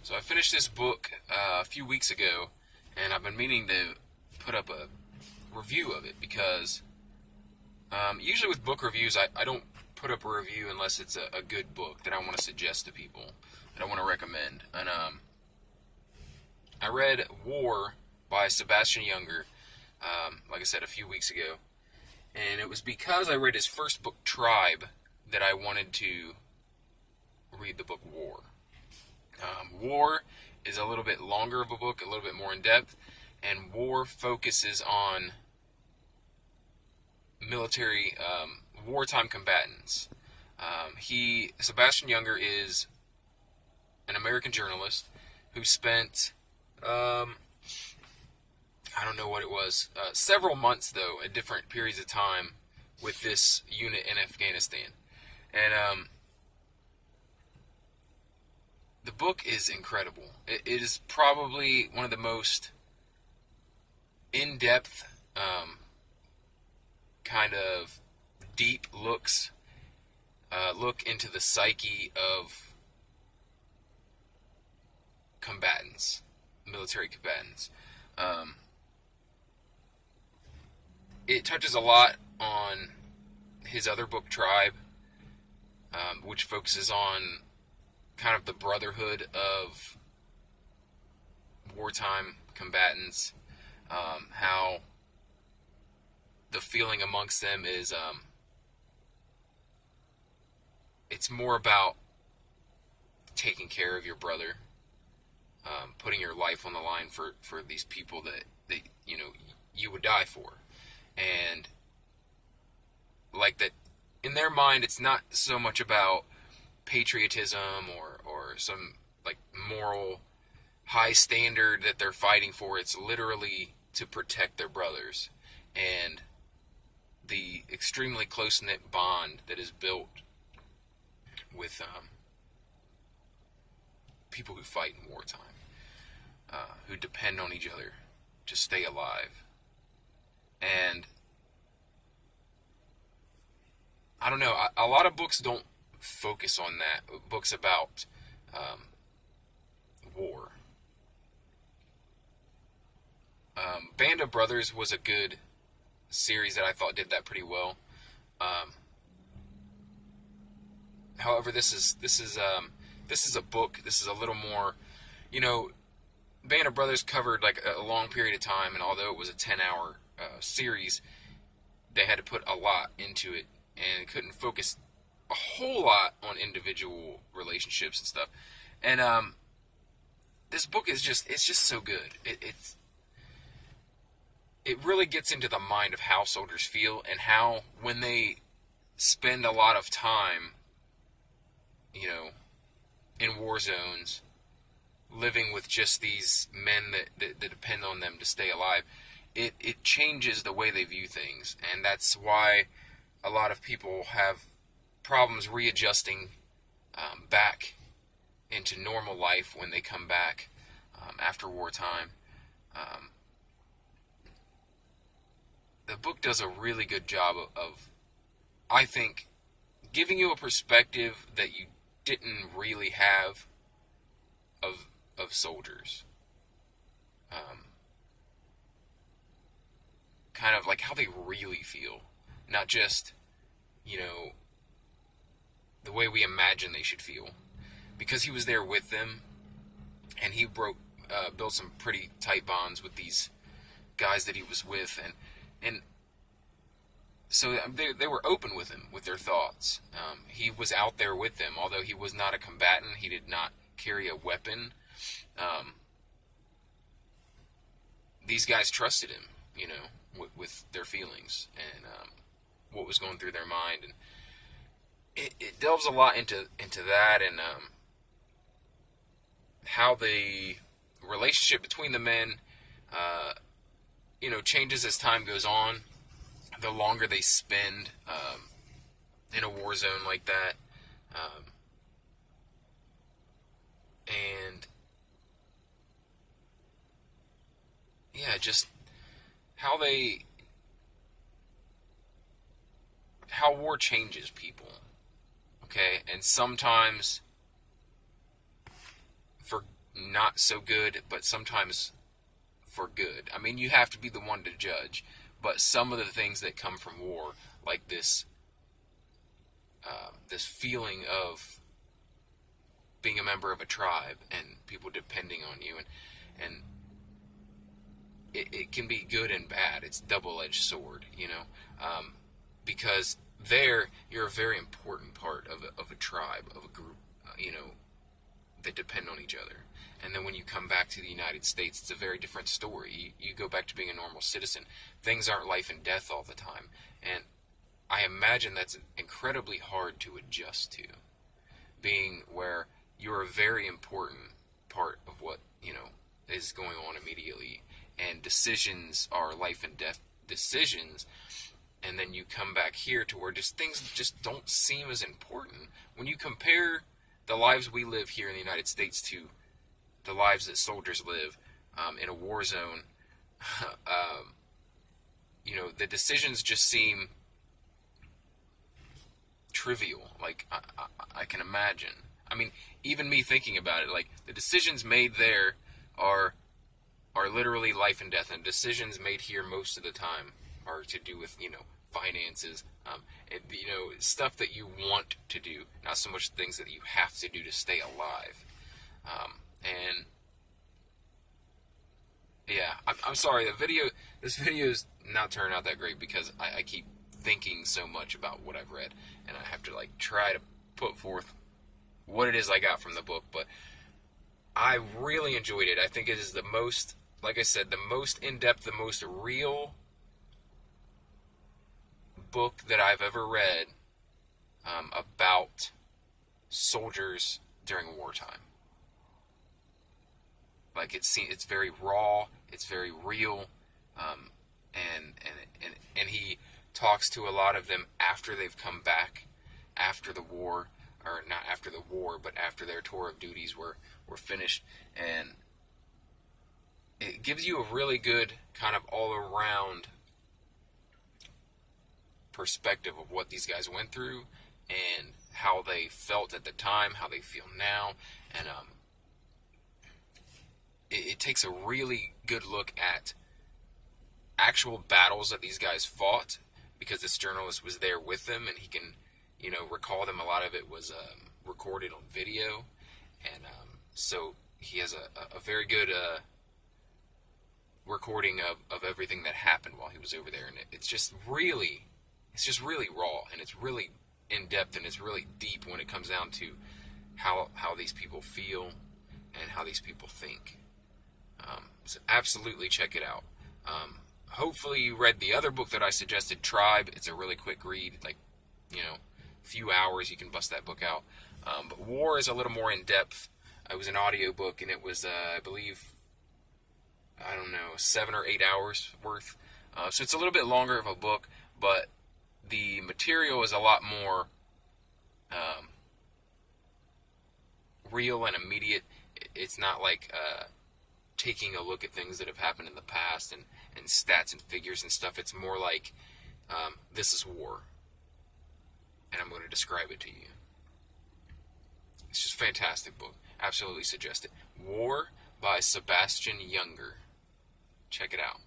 So I finished this book a few weeks ago, and I've been meaning to put up a review of it because usually with book reviews, I don't put up a review unless it's a good book that I want to suggest to people, that I want to recommend. And I read War by Sebastian Junger, like I said, a few weeks ago. And it was because I read his first book, Tribe, that I wanted to read the book War. War is a little bit longer of a book, a little bit more in depth, and War focuses on military wartime combatants. Sebastian Junger is an American journalist who spent, I don't know what it was, several months though, at different periods of time with this unit in Afghanistan. And the book is incredible. It is probably one of the most in-depth, kind of deep look into the psyche of combatants, military combatants. It touches a lot on his other book, Tribe, which focuses on kind of the brotherhood of wartime combatants, how the feeling amongst them is it's more about taking care of your brother, putting your life on the line for these people that you would die for. And like that, in their mind, it's not so much about patriotism or some like moral high standard that they're fighting for. It's literally to protect their brothers and the extremely close-knit bond that is built with people who fight in wartime, who depend on each other to stay alive. And I don't know, a lot of books don't focus on that. Books about war. Band of Brothers was a good series that I thought did that pretty well. However, this is a book. This is a little more, Band of Brothers covered like a long period of time, and although it was a 10-hour series, they had to put a lot into it and couldn't focus a whole lot on individual relationships and stuff. And this book is it's just so good. It really gets into the mind of how soldiers feel and how when they spend a lot of time, in war zones, living with just these men that depend on them to stay alive, it changes the way they view things. And that's why a lot of people have problems readjusting back into normal life when they come back after wartime. The book does a really good job of, I think, giving you a perspective that you didn't really have of soldiers. Kind of like how they really feel, not just, the way we imagine they should feel. Because he was there with them, and he built some pretty tight bonds with these guys that he was with, and so they were open with him, with their thoughts. He was out there with them, although he was not a combatant. He did not carry a weapon. These guys trusted him, with their feelings and what was going through their mind, and it delves a lot into that, and how the relationship between the men, changes as time goes on. The longer they spend in a war zone like that, and yeah, just how war changes people. Okay, and sometimes not so good, but sometimes for good. I mean, you have to be the one to judge, but some of the things that come from war, like this feeling of being a member of a tribe and people depending on you, and it can be good and bad. It's a double-edged sword, because there you're a very important part of a tribe, of a group, that depend on each other. And then when you come back to the United States, it's a very different story. You go back to being a normal citizen. Things aren't life and death all the time. And I imagine that's incredibly hard to adjust to, being where you're a very important part of what, is going on immediately. And decisions are life and death decisions. And then you come back here to where things just don't seem as important. When you compare the lives we live here in the United States to the lives that soldiers live in a war zone, the decisions just seem trivial. Like, I can imagine. I mean, even me thinking about it, like, the decisions made there are literally life and death, and decisions made here most of the time are to do with, finances, stuff that you want to do, not so much things that you have to do to stay alive. And yeah, I'm sorry, this video is not turning out that great because I keep thinking so much about what I've read, and I have to try to put forth what it is I got from the book. But I really enjoyed it. I think it is the most, like I said, the most in-depth, the most real book that I've ever read about soldiers during wartime. Like, it's very raw, it's very real, and he talks to a lot of them after they've come back, after the war, or not after the war, but after their tour of duties were finished, and it gives you a really good kind of all-around perspective of what these guys went through and how they felt at the time, how they feel now, and it takes a really good look at actual battles that these guys fought, because this journalist was there with them, and he can, recall them. A lot of it was recorded on video, and so he has a very good recording of everything that happened while he was over there, and it's just really raw, and it's really in depth, and it's really deep when it comes down to how these people feel and how these people think. So absolutely check it out. Hopefully you read the other book that I suggested, Tribe. It's a really quick read, few hours you can bust that book out. But War is a little more in depth. It was an audio book, and it was, I believe, 7 or 8 hours worth. So it's a little bit longer of a book, but the material is a lot more real and immediate. It's not like taking a look at things that have happened in the past and stats and figures and stuff. It's more like, this is war, and I'm going to describe it to you. It's just a fantastic book. Absolutely suggest it. War by Sebastian Junger. Check it out.